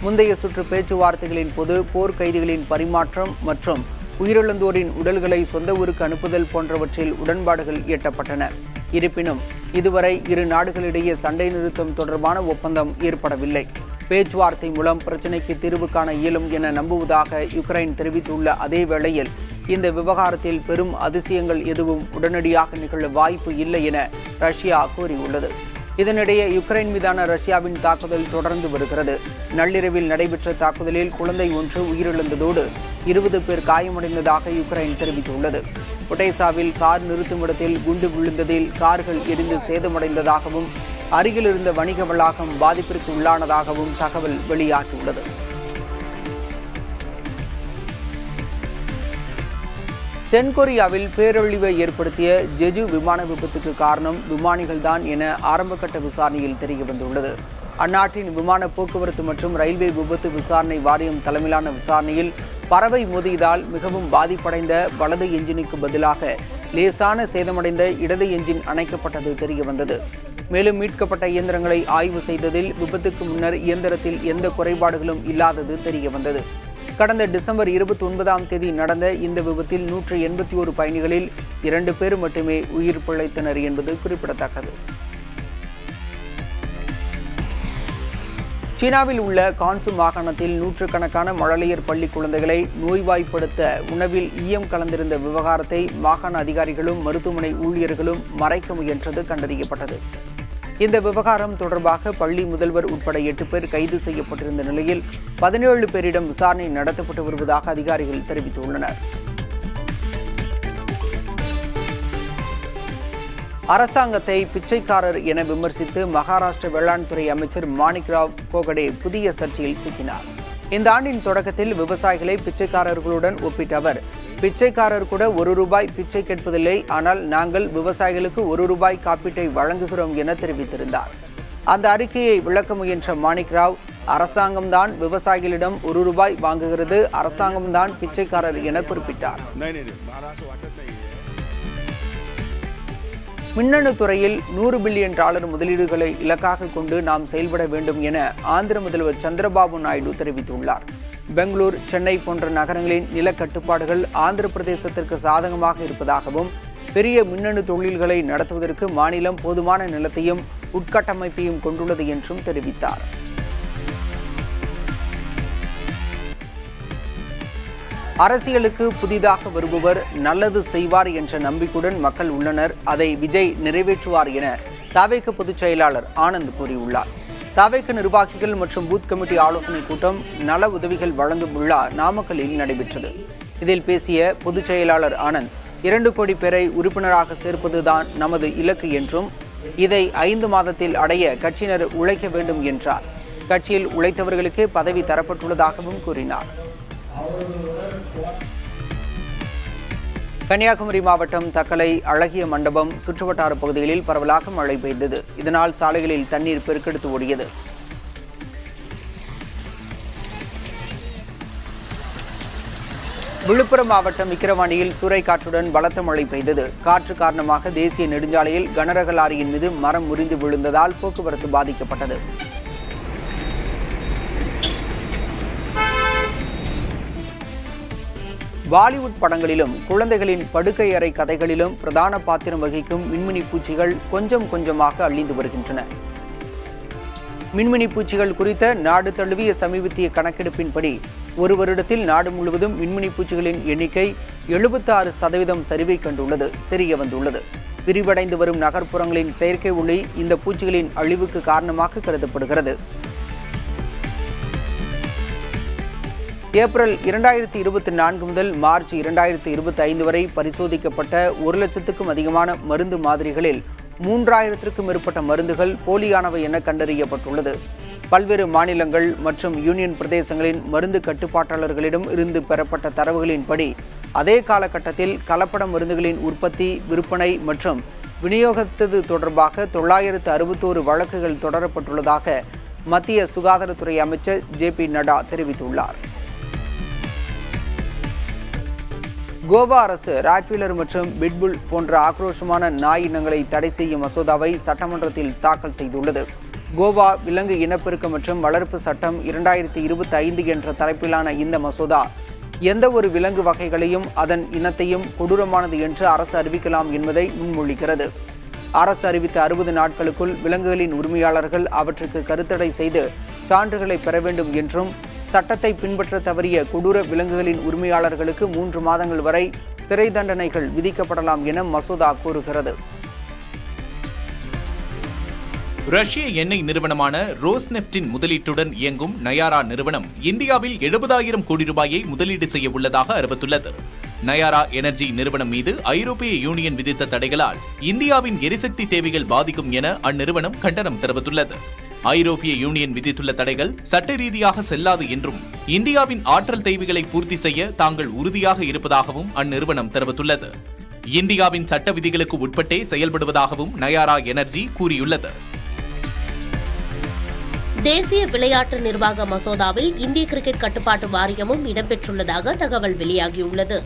முந்தைய சுற்று பேச்சுவார்த்தைகளின் போது போர் கைதிகளின் பரிமாற்றம் மற்றும் உயிரிழந்தோரின் உடல்களை சொந்த ஊருக்கு அனுப்புதல் போன்றவற்றில் உடன்பாடுகள் எட்டப்பட்டன. இருப்பினும் இதுவரை இரு நாடுகளிடையே சண்டை நிறுத்தம் தொடர்பான ஒப்பந்தம் ஏற்படவில்லை. பேச்சுவார்த்தை மூலம் பிரச்சினைக்கு தீர்வு காண இயலும் என நம்புவதாக யுக்ரைன் தெரிவித்துள்ள அதே வேளையில் இந்த விவகாரத்தில் பெரும் அதிசயங்கள் எதுவும் உடனடியாக நிகழ வாய்ப்பு இல்லை என ரஷ்யா கூறியுள்ளது. இதனிடையே யுக்ரைன் மீதான ரஷ்யாவின் தாக்குதல் தொடர்ந்து வருகிறது. நள்ளிரவில் நடைபெற்ற தாக்குதலில் குழந்தை ஒன்று உயிரிழந்ததோடு 20 பேர் காயமடைந்ததாக யுக்ரைன் தெரிவித்துள்ளது. ஒடேசாவில் கார் நிறுத்துமிடத்தில் குண்டு விழுந்ததில் கார்கள் எரிந்து சேதமடைந்ததாகவும் அருகில் இருந்த வணிக வளாகம் பாதிப்பிற்கு உள்ளானதாகவும் தகவல் வெளியாகியுள்ளது. தென்கொரியாவில் பேரழிவை ஏற்படுத்திய ஜெஜு விமான விபத்துக்கு காரணம் விமானிகள்தான் என ஆரம்பகட்ட விசாரணையில் தெரியவந்துள்ளது. அந்நாட்டின் விமான போக்குவரத்து மற்றும் ரயில்வே விபத்து விசாரணை வாரியம் தலைமையிலான விசாரணையில் பறவை மோதியதால் மிகவும் பாதிப்படைந்த வலது எஞ்சினுக்கு பதிலாக லேசான சேதமடைந்த இடது எஞ்சின் அணைக்கப்பட்டது தெரியவந்தது. மேலும் மீட்கப்பட்ட இயந்திரங்களை ஆய்வு செய்ததில் விபத்துக்கு முன்னர் இயந்திரத்தில் எந்த குறைபாடுகளும் இல்லாதது தெரியவந்தது. கடந்த டிசம்பர் 29ஆம் தேதி நடந்த இந்த விபத்தில் 181 பயணிகளில் 2 பேர் மட்டுமே உயிர் பிழைத்தனர் என்பது குறிப்பிடத்தக்கது. சீனாவில் உள்ள கான்சு மாகாணத்தில் நூற்றுக்கணக்கான மழலையர் பள்ளி குழந்தைகளை நோய்வாய்ப்படுத்த உணவில் ஈயம் கலந்திருந்த விவகாரத்தை மாகாண அதிகாரிகளும் மருத்துவமனை ஊழியர்களும் மறைக்க முயன்றது கண்டறியப்பட்டது. இந்த விவகாரம் தொடர்பாக பள்ளி முதல்வர் உட்பட 8 பேர் கைது செய்யப்பட்டிருந்த நிலையில் 17 பேரிடம் விசாரணை நடத்தப்பட்டு வருவதாக அதிகாரிகள் தெரிவித்துள்ளனர். அரசாங்கத்தை பிச்சைக்காரர் என விமர்சித்து மகாராஷ்டிர வேளாண் துறை அமைச்சர் மாணிக்ராவ் கோகடே புதிய சர்ச்சையில் சிக்கினார். இந்த ஆண்டின் தொடக்கத்தில் விவசாயிகளை பிச்சைக்காரர்களுடன் ஒப்பிட்ட அவர், பிச்சைக்காரர் கூட ₹1 பிச்சை கேட்பதில்லை, ஆனால் நாங்கள் விவசாயிகளுக்கு ₹1 காப்பீட்டை வழங்குகிறோம் என தெரிவித்திருந்தார். அந்த அறிக்கையை விளக்க முயன்ற மாணிக்ராவ், அரசாங்கம்தான் விவசாயிகளிடம் ₹1 வாங்குகிறது, அரசாங்கம்தான் பிச்சைக்காரர் என குறிப்பிட்டார். மின்னணு துறையில் $100 பில்லியன் முதலீடுகளை இலக்காக கொண்டு நாம் செயல்பட வேண்டும் என ஆந்திர முதல்வர் சந்திரபாபு நாயுடு தெரிவித்துள்ளார். பெங்களூர், சென்னை போன்ற நகரங்களின் நில கட்டுப்பாடுகள் ஆந்திர பிரதேசத்திற்கு சாதகமாக இருப்பதாகவும், பெரிய மின்னணு தொழில்களை நடத்துவதற்கு மாநிலம் போதுமான நிலத்தையும் உட்கட்டமைப்பையும் கொண்டுள்ளது என்றும் தெரிவித்தார். அரசியலுக்கு புதிதாக வருபவர் நல்லது செய்வார் என்ற நம்பிக்கையுடன் மக்கள் உள்ளனர். அதை விஜய் நிறைவேற்றுவார் என தவேக பொதுச் செயலாளர் ஆனந்த் கூறியுள்ளார். தவேக நிர்வாகிகள் மற்றும் பூத் கமிட்டி ஆலோசனைக் கூட்டம் நல உதவிகள் வழங்கும் விழா நாமக்கல்லில் நடைபெற்றது. இதில் பேசிய பொதுச் செயலாளர் ஆனந்த், 2 கோடி பேரை உறுப்பினராக சேர்ப்பதுதான் நமது இலக்கு என்றும், இதை 5 மாதத்தில் அடைய கட்சியினர் உழைக்க வேண்டும் என்றார். கட்சியில் உழைத்தவர்களுக்கே பதவி தரப்பட்டுள்ளதாகவும் கூறினார். கன்னியாகுமரி மாவட்டம் தக்கலை, அழகிய மண்டபம் சுற்றுவட்டார பகுதிகளில் பரவலாக மழை பெய்தது. இதனால் சாலைகளில் தண்ணீர் பெருக்கெடுத்து ஓடியது. விழுப்புரம் மாவட்டம் விக்கிரவாண்டியில் சூறைக்காற்றுடன் பலத்த மழை பெய்தது. காற்று காரணமாக தேசிய நெடுஞ்சாலையில் கனரக லாரியின் மீது மரம் முறிந்து விழுந்ததால் போக்குவரத்து பாதிக்கப்பட்டது. பாலிவுட் படங்களிலும் குழந்தைகளின் படுக்கை அறை கதைகளிலும் பிரதான பாத்திரம் வகிக்கும் மின்மினி பூச்சிகள் கொஞ்சம் கொஞ்சமாக அழிந்து வருகின்றன. மின்மினி பூச்சிகள் குறித்த நாடு தழுவிய சமீபத்திய கணக்கெடுப்பின்படி ஒரு வருடத்தில் நாடு முழுவதும் மின்மினி பூச்சிகளின் எண்ணிக்கை 76% சரிவை கண்டுள்ளது தெரியவந்துள்ளது. விரிவடைந்து வரும் நகர்ப்புறங்களின் செயற்கை ஒளி இந்த பூச்சிகளின் அழிவுக்கு காரணமாக கருதப்படுகிறது. ஏப்ரல் 2024 முதல் மார்ச் 2025 வரை பரிசோதிக்கப்பட்ட 1,00,000க்கும் அதிகமான மருந்து மாதிரிகளில் 3,000க்கும் மேற்பட்ட மருந்துகள் போலியானவை என கண்டறியப்பட்டுள்ளது. பல்வேறு மாநிலங்கள் மற்றும் யூனியன் பிரதேசங்களின் மருந்து கட்டுப்பாட்டாளர்களிடம் இருந்து பெறப்பட்ட தரவுகளின்படி அதே காலகட்டத்தில் கலப்பட மருந்துகளின் உற்பத்தி, விற்பனை மற்றும் விநியோகத்தது தொடர்பாக 961 வழக்குகள் தொடரப்பட்டுள்ளதாக மத்திய சுகாதாரத்துறை அமைச்சர் JP நட்டா தெரிவித்துள்ளார். கோவா அரசு ராட்வீலர் மற்றும் பிட்புல் போன்ற ஆக்ரோஷமான நாய் இனங்களை தடை செய்யும் மசோதாவை சட்டமன்றத்தில் தாக்கல் செய்துள்ளது. கோவா விலங்கு இனப்பெருக்கம் மற்றும் வளர்ப்பு சட்டம் 2025 என்ற தலைப்பிலான இந்த மசோதா எந்த ஒரு விலங்கு வகைகளையும் அதன் இனத்தையும் கொடூரமானது என்று அரசு அறிவிக்கலாம் என்பதை முன்மொழிகிறது. அரசு அறிவித்த 60 நாட்களுக்குள் விலங்குகளின் உரிமையாளர்கள் அவற்றுக்கு கருத்தடை செய்து சான்றுகளை பெற வேண்டும் என்றும், சட்டத்தை பின்பற்ற தவறிய கொடூர விலங்குகளின் உரிமையாளர்களுக்கு 3 மாதங்கள் வரை சிறை தண்டனைகள் விதிக்கப்படலாம் என மசோதா கூறுகிறது. ரஷ்ய எண்ணெய் நிறுவனமான ரோஸ்நெஃப்டின் முதலீட்டுடன் இயங்கும் நயாரா நிறுவனம் இந்தியாவில் 70,000 கோடி ரூபாயை முதலீடு செய்ய உள்ளதாக அறிவித்துள்ளது. நயாரா எனர்ஜி நிறுவனம் மீது ஐரோப்பிய யூனியன் விதித்த தடைகளால் இந்தியாவின் எரிசக்தி தேவைகள் பாதிக்கும் என அந்நிறுவனம் கண்டனம் தெரிவித்துள்ளது. ஐரோப்பிய யூனியன் விதித்துள்ள தடைகள் சட்ட ரீதியாக செல்லாது என்றும், இந்தியாவின் ஆற்றல் தேவைகளை பூர்த்தி செய்ய தாங்கள் உறுதியாக இருப்பதாகவும் அந்நிறுவனம் தெரிவித்துள்ளது. இந்தியாவின் சட்ட விதிகளுக்கு உட்பட்டே செயல்படுவதாகவும் நயாரா எனர்ஜி கூறியுள்ளது. தேசிய விளையாட்டு நிர்வாக மசோதாவில் இந்திய கிரிக்கெட் கட்டுப்பாட்டு வாரியமும் இடம்பெற்றுள்ளதாக தகவல் வெளியாகியுள்ளது.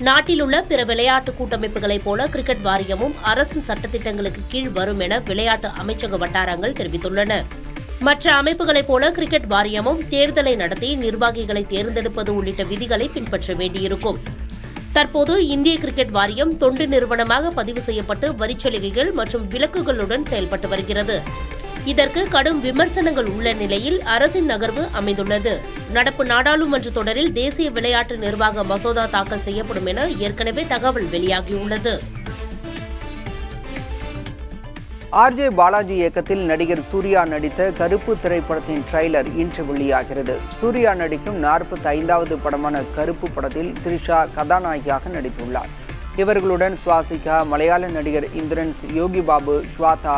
நாட்டில் உள்ள பிற விளையாட்டு கூட்டமைப்புகளைப் போல கிரிக்கெட் வாரியமும் அரசின் சட்டத்திட்டங்களுக்கு கீழ் வரும் என விளையாட்டு அமைச்சக வட்டாரங்கள் தெரிவித்துள்ளன. மற்ற அமைப்புகளைப் போல கிரிக்கெட் வாரியமும் தேர்தலை நடத்தி நிர்வாகிகளை தேர்ந்தெடுப்பது உள்ளிட்ட விதிகளை பின்பற்ற வேண்டியிருக்கும். தற்போது இந்திய கிரிக்கெட் வாரியம் தொண்டு நிறுவனமாக பதிவு செய்யப்பட்டு வரிச்சலுகைகள் மற்றும் விலக்குகளுடன் செயல்பட்டு வருகிறது. இதற்கு கடும் விமர்சனங்கள் உள்ள நிலையில் அரசின் நகர்வு அமைந்துள்ளது. நடப்பு நாடாளுமன்ற தொடரில் தேசிய விளையாட்டு நிர்வாக மசோதா தாக்கல் செய்யப்படும் என ஏற்கனவே தகவல் வெளியாகியுள்ளது. RJ பாலாஜி இயக்கத்தில் நடிகர் சூர்யா நடித்த கருப்பு திரைப்படத்தின் ட்ரெய்லர் இன்று வெளியாகிறது. சூர்யா நடிக்கும் 45வது படமான கருப்பு படத்தில் த்ரிஷா கதாநாயகியாக நடித்துள்ளார். இவர்களுடன் சுவாசிகா, மலையாள நடிகர் இந்திரன்ஸ், யோகி பாபு, ஸ்வாதா,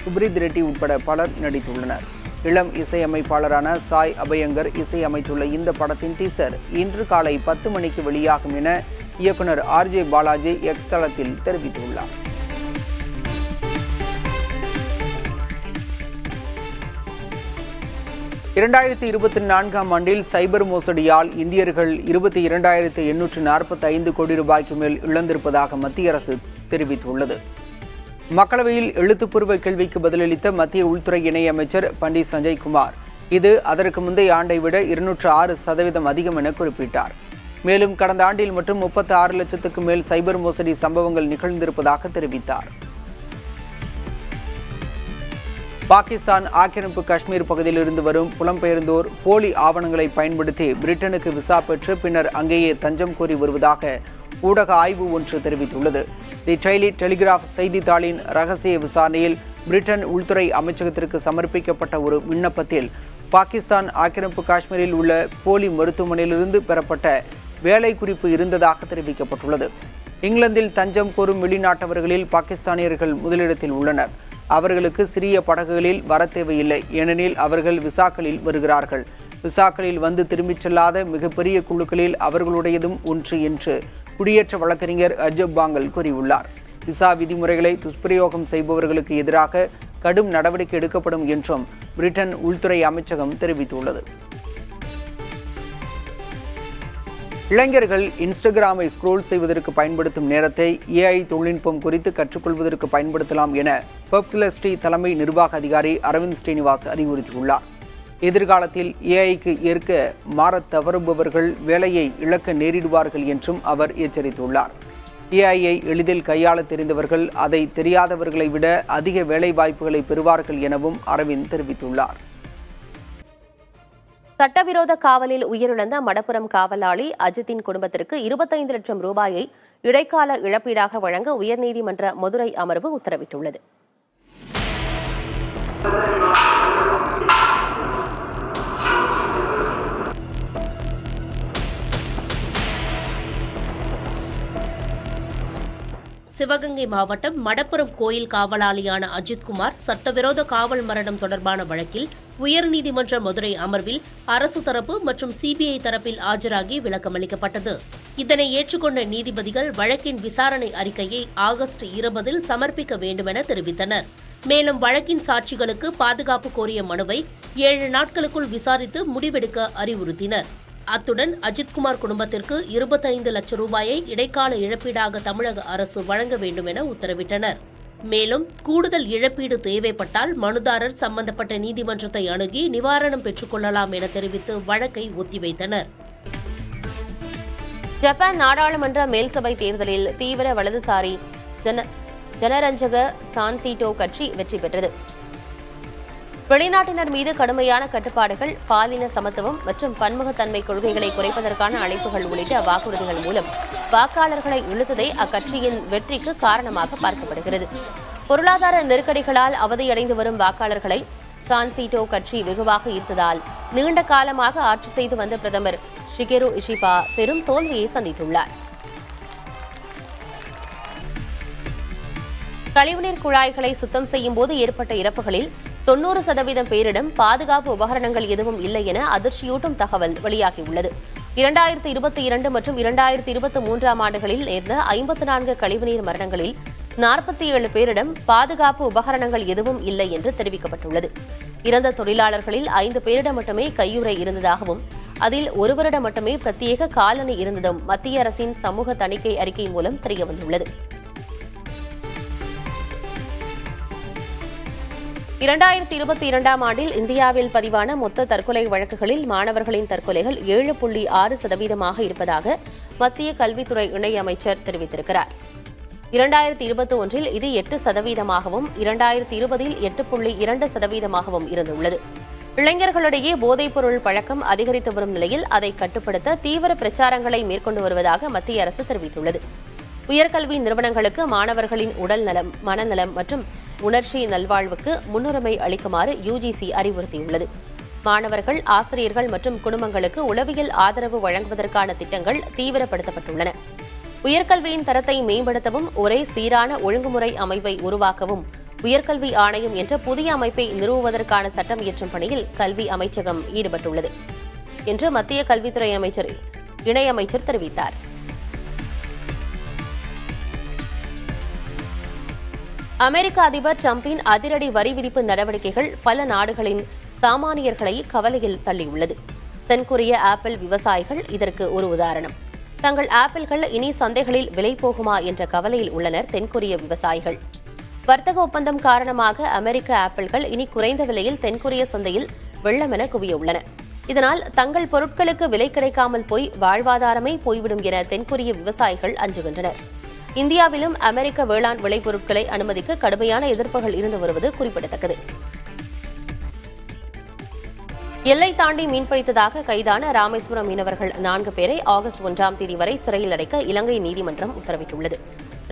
சுப்ரீத் ரெட்டி உட்பட பலர் நடித்துள்ளனர். இளம் இசையமைப்பாளரான சாய் அபயங்கர் இசையமைத்துள்ள இந்த படத்தின் டீசர் இன்று காலை 10 மணிக்கு வெளியாகும் என இயக்குனர் RJ பாலாஜி எக்ஸ் தளத்தில் தெரிவித்துள்ளார். இரண்டாயிரத்தி 24ஆம் ஆண்டில் சைபர் மோசடியால் இந்தியர்கள் 22,845 கோடி ரூபாய்க்கு மேல் இழந்திருப்பதாக மத்திய அரசு தெரிவித்துள்ளது. மக்களவையில் எழுத்துப்பூர்வ கேள்விக்கு பதிலளித்த மத்திய உள்துறை இணையமைச்சர் பண்டிட் சஞ்சய்குமார் இது அதற்கு முந்தைய ஆண்டை விட 206% அதிகம் என குறிப்பிட்டார். மேலும் கடந்த ஆண்டில் மட்டும் 36 லட்சத்துக்கு மேல் சைபர் மோசடி சம்பவங்கள் நிகழ்ந்திருப்பதாக தெரிவித்தார். பாகிஸ்தான் ஆக்கிரமிப்பு காஷ்மீர் பகுதியில் இருந்து வரும் புலம்பெயர்ந்தோர் போலி ஆவணங்களை பயன்படுத்தி பிரிட்டனுக்கு விசா பெற்று பின்னர் அங்கேயே தஞ்சம் கோரி வருவதாக ஊடக ஆய்வு ஒன்று தெரிவித்துள்ளது. தி டெய்லி டெலிகிராஃப் செய்தித்தாளின் ரகசிய விசாரணையில் பிரிட்டன் உள்துறை அமைச்சகத்திற்கு சமர்ப்பிக்கப்பட்ட ஒரு விண்ணப்பத்தில் பாகிஸ்தான் ஆக்கிரமிப்பு காஷ்மீரில் உள்ள போலி மருத்துவமனையிலிருந்து பெறப்பட்ட வேலை குறிப்பு இருந்ததாக தெரிவிக்கப்பட்டுள்ளது. இங்கிலாந்தில் தஞ்சம் கோரும் வெளிநாட்டவர்களில் பாகிஸ்தானியர்கள் முதலிடத்தில் உள்ளனர். அவர்களுக்கு சிறிய படகுகளில் வர தேவையில்லை, ஏனெனில் அவர்கள் விசாக்களில் வருகிறார்கள். விசாக்களில் வந்து திரும்பிச் செல்லாத மிகப்பெரிய குழுக்களில் அவர்களுடையதும் ஒன்று என்று குடியேற்ற வழக்கறிஞர் அஜப் பாங்கல் கூறியுள்ளார். விசா விதிமுறைகளை துஷ்பிரயோகம் செய்பவர்களுக்கு எதிராக கடும் நடவடிக்கை எடுக்கப்படும் என்றும் பிரிட்டன் உள்துறை அமைச்சகம் தெரிவித்துள்ளது. இளைஞர்கள் இன்ஸ்டாகிராமை ஸ்க்ரோல் செய்வதற்கு பயன்படுத்தும் நேரத்தை AI தொழில்நுட்பம் குறித்து கற்றுக்கொள்வதற்கு பயன்படுத்தலாம் என பெர்ப்ளெசிட்டி தலைமை நிர்வாக அதிகாரி அரவிந்த் ஸ்ரீனிவாஸ் அறிவுறுத்தியுள்ளார். எதிர்காலத்தில் AIக்கு ஏற்க மாறத் தவறுபவர்கள் வேலையை இழக்க நேரிடுவார்கள் என்றும் அவர் எச்சரித்துள்ளார். AIயை எளிதில் கையாள தெரிந்தவர்கள் அதை தெரியாதவர்களை விட அதிக வேலை வாய்ப்புகளை பெறுவார்கள் எனவும் அரவிந்த் தெரிவித்துள்ளார். சட்டவிரோத காவலில் உயிரிழந்த மடப்புரம் காவலாளி அஜித்தின் குடும்பத்திற்கு 25 லட்சம் ரூபாயை இடைக்கால இழப்பீடாக வழங்க உயர்நீதிமன்ற மதுரை அமர்வு உத்தரவிட்டுள்ளது. சிவகங்கை மாவட்டம் மடப்புரம் கோயில் காவலாளியான அஜித்குமார் சட்டவிரோத காவல் மரணம் தொடர்பான வழக்கில் உயர்நீதிமன்ற மதுரை அமர்வில் அரசு தரப்பு மற்றும் CBI தரப்பில் ஆஜராகி விளக்கமளிக்கப்பட்டது. இதனை ஏற்றுக்கொண்ட நீதிபதிகள் வழக்கின் விசாரணை அறிக்கையை ஆகஸ்ட் 20 சமர்ப்பிக்க வேண்டுமென தெரிவித்தனர். மேலும் வழக்கின் சாட்சிகளுக்கு பாதுகாப்பு கோரிய மனுவை 7 நாட்களுக்குள் விசாரித்து முடிவெடுக்க அறிவுறுத்தினர். அத்துடன் அஜித்குமார் குடும்பத்திற்கு 25 லட்சம் ரூபாயை இடைக்கால இழப்பீடாக தமிழக அரசு வழங்க வேண்டும் என உத்தரவிட்டனர். மேலும் கூடுதல் இழப்பீடு தேவைப்பட்டால் மனுதாரர் சம்பந்தப்பட்ட நீதிமன்றத்தை அணுகி நிவாரணம் பெற்றுக் கொள்ளலாம் என தெரிவித்து வழக்கை ஒத்திவைத்தனர். ஜப்பான் நாடாளுமன்ற மேல்சபை தேர்தலில் தீவிர வலதுசாரி ஜனரஞ்சக சான்சீட்டோ கட்சி வெற்றி பெற்றது. வெளிநாட்டினர் மீது கடுமையான கட்டுப்பாடுகள், பாலின சமத்துவம் மற்றும் பன்முகத்தன்மை கொள்கைகளை குறைப்பதற்கான அழைப்புகள் உள்ளிட்ட வாக்குறுதிகள் மூலம் வாக்காளர்களை இழுத்ததே அக்கட்சியின் வெற்றிக்கு காரணமாக பார்க்கப்படுகிறது. பொருளாதார நெருக்கடிகளால் அவதியடைந்து வரும் வாக்காளர்களை சான்சீட்டோ கட்சி வெகுவாக ஈர்த்ததால் நீண்ட காலமாக ஆட்சி செய்து வந்த பிரதமர் ஷிகெரு இஷிபா பெரும் தோல்வியை சந்தித்துள்ளார். கழிவுநீர் குழாய்களை சுத்தம் செய்யும் போது ஏற்பட்ட இறப்புகளில் 90% பேரிடம் பாதுகாப்பு உபகரணங்கள் எதுவும் இல்லை என அதிர்ச்சியூட்டும் தகவல் வெளியாகியுள்ளது. 2022 மற்றும் 2023ஆம் ஆண்டுகளில் நேர்ந்த 54 கழிவுநீர் மரணங்களில் 47 பேரிடம் பாதுகாப்பு உபகரணங்கள் எதுவும் இல்லை என்று தெரிவிக்கப்பட்டுள்ளது. இறந்த தொழிலாளர்களில் 5 பேரிடம் மட்டுமே கையுறை இருந்ததாகவும் அதில் ஒருவரிடம் மட்டுமே பிரத்யேக காலணி இருந்ததும் மத்திய அரசின் சமூக தணிக்கை அறிக்கை மூலம் தெரியவந்துள்ளது. 2022ஆம் ஆண்டில் இந்தியாவில் பதிவான மொத்த தற்கொலை வழக்குகளில் மாணவர்களின் தற்கொலைகள் 7.6% இருப்பதாக மத்திய கல்வித்துறை இணையமைச்சர் தெரிவித்திருக்கிறார். 2021இல் இது 8%ஆகவும் 2020இல் 8.2%ஆகவும் இருந்துள்ளது. இளைஞர்களிடையே போதைப்பொருள் பழக்கம் அதிகரித்து வரும் நிலையில் அதை கட்டுப்படுத்த தீவிர பிரச்சாரங்களை மேற்கொண்டு வருவதாக மத்திய அரசு தெரிவித்துள்ளது. உயர்கல்வி நிறுவனங்களுக்கு மாணவர்களின் உடல் நலம், மனநலம் மற்றும் உணர்ச்சி நல்வாழ்வுக்கு முன்னுரிமை அளிக்குமாறு UGC அறிவுறுத்தியுள்ளது. மாணவர்கள், ஆசிரியர்கள் மற்றும் குடும்பங்களுக்கு உளவியல் ஆதரவு வழங்குவதற்கான திட்டங்கள் தீவிரப்படுத்தப்பட்டுள்ளன. உயர்கல்வியின் தரத்தை மேம்படுத்தவும் ஒரே சீரான ஒழுங்குமுறை அமைப்பை உருவாக்கவும் உயர்கல்வி ஆணையம் என்ற புதிய அமைப்பை நிறுவுவதற்கான சட்டம் இயற்றும் பணியில் கல்வி அமைச்சகம் ஈடுபட்டுள்ளது என்று மத்திய கல்வித்துறை இணையமைச்சர் தெரிவித்தார். அமெரிக்க அதிபர் டிரம்பின் அதிரடி வரி விதிப்பு நடவடிக்கைகள் பல நாடுகளின் சாமானியர்களை கவலையில் தள்ளியுள்ளது. தென்கொரிய ஆப்பிள் விவசாயிகள் இதற்கு ஒரு உதாரணம். தங்கள் ஆப்பிள்கள் இனி சந்தைகளில் விலை போகுமா என்ற கவலையில் உள்ளனர் தென்கொரிய விவசாயிகள். வர்த்தக ஒப்பந்தம் காரணமாக அமெரிக்க ஆப்பிள்கள் இனி குறைந்த விலையில் தென்கொரிய சந்தையில் வெள்ளமென குவியுள்ளன. இதனால் தங்கள் பொருட்களுக்கு விலை கிடைக்காமல் போய் வாழ்வாதாரமே போய்விடும் என தென்கொரிய விவசாயிகள் அஞ்சுகின்றனர். இந்தியாவிலும் அமெரிக்க வேளாண் விளைபொருட்களை அனுமதிக்க கடுமையான எதிர்ப்புகள் இருந்து வருவது குறிப்பிடத்தக்கது. எல்லை தாண்டி மீன்பிடித்ததாக கைதான ராமேஸ்வரம் மீனவர்கள் 4 பேரை ஆகஸ்ட் 1ஆம் தேதி வரை சிறையில் அடைக்க இலங்கை நீதிமன்றம் உத்தரவிட்டுள்ளது.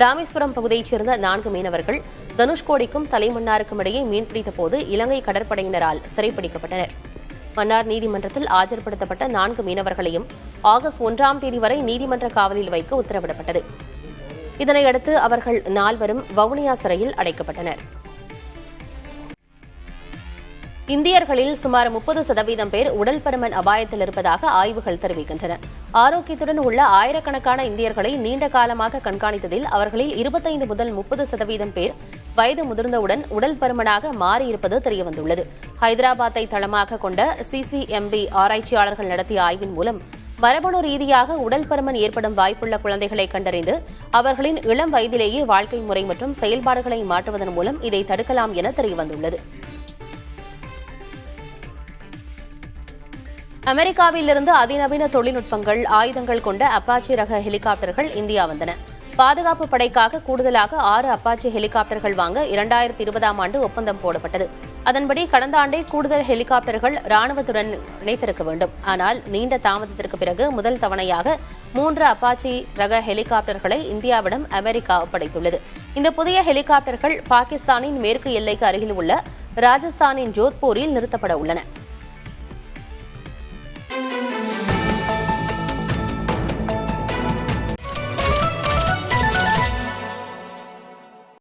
ராமேஸ்வரம் பகுதியைச் சேர்ந்த 4 மீனவர்கள் தனுஷ்கோடிக்கும் தலைமன்னாருக்கும் இடையே மீன்பிடித்த போது இலங்கை கடற்படையினரால் சிறைப்பிடிக்கப்பட்டனர். மன்னார் நீதிமன்றத்தில் ஆஜர்படுத்தப்பட்ட 4 மீனவர்களையும் ஆகஸ்ட் 1ஆம் தேதி வரை நீதிமன்ற காவலில் வைக்க உத்தரவிடப்பட்டது. இதனையடுத்து அவர்கள் 4வரும் வவுனியா சிறையில் அடைக்கப்பட்டனர். இந்தியர்களில் சுமார் 30% பேர் உடல் பருமன் அபாயத்தில் இருப்பதாக ஆய்வுகள் தெரிவிக்கின்றன. ஆரோக்கியத்துடன் உள்ள ஆயிரக்கணக்கான இந்தியர்களை நீண்ட காலமாக கண்காணித்ததில் அவர்களில் 25 முதல் 30% பேர் வயது முதிர்ந்தவுடன் உடல் பருமனாக மாறியிருப்பது தெரியவந்துள்ளது. ஹைதராபாத்தை தளமாக கொண்ட CCMB ஆராய்ச்சியாளர்கள் நடத்திய ஆய்வின் மூலம் மரபணு ரீதியாக உடல் பருமன் ஏற்படும் வாய்ப்புள்ள குழந்தைகளை கண்டறிந்து அவர்களின் இளம் வயதிலேயே வாழ்க்கை முறை மற்றும் செயல்பாடுகளை மாற்றுவதன் மூலம் இதை தடுக்கலாம் என தெரியவந்துள்ளது. அமெரிக்காவிலிருந்து அதிநவீன தொழில்நுட்பங்கள், ஆயுதங்கள் கொண்ட அப்பாச்சி ரக ஹெலிகாப்டர்கள் இந்தியா வந்தன. பாதுகாப்பு படைக்காக கூடுதலாக 6 அப்பாச்சி ஹெலிகாப்டர்கள் வாங்க 2020ஆம் ஆண்டு ஒப்பந்தம் போடப்பட்டது. அதன்படி கடந்த ஆண்டே கூடுதல் ஹெலிகாப்டர்கள் ராணுவத்துடன் இணைத்திருக்க வேண்டும். ஆனால் நீண்ட தாமதத்திற்கு பிறகு முதல் தவணையாக 3 அப்பாச்சி ரக ஹெலிகாப்டர்களை இந்தியாவிடம் அமெரிக்கா ஒப்படைத்துள்ளது. இந்த புதிய ஹெலிகாப்டர்கள் பாகிஸ்தானின் மேற்கு எல்லைக்கு அருகில் உள்ள ராஜஸ்தானின் ஜோத்பூரில் நிறுத்தப்பட உள்ளன.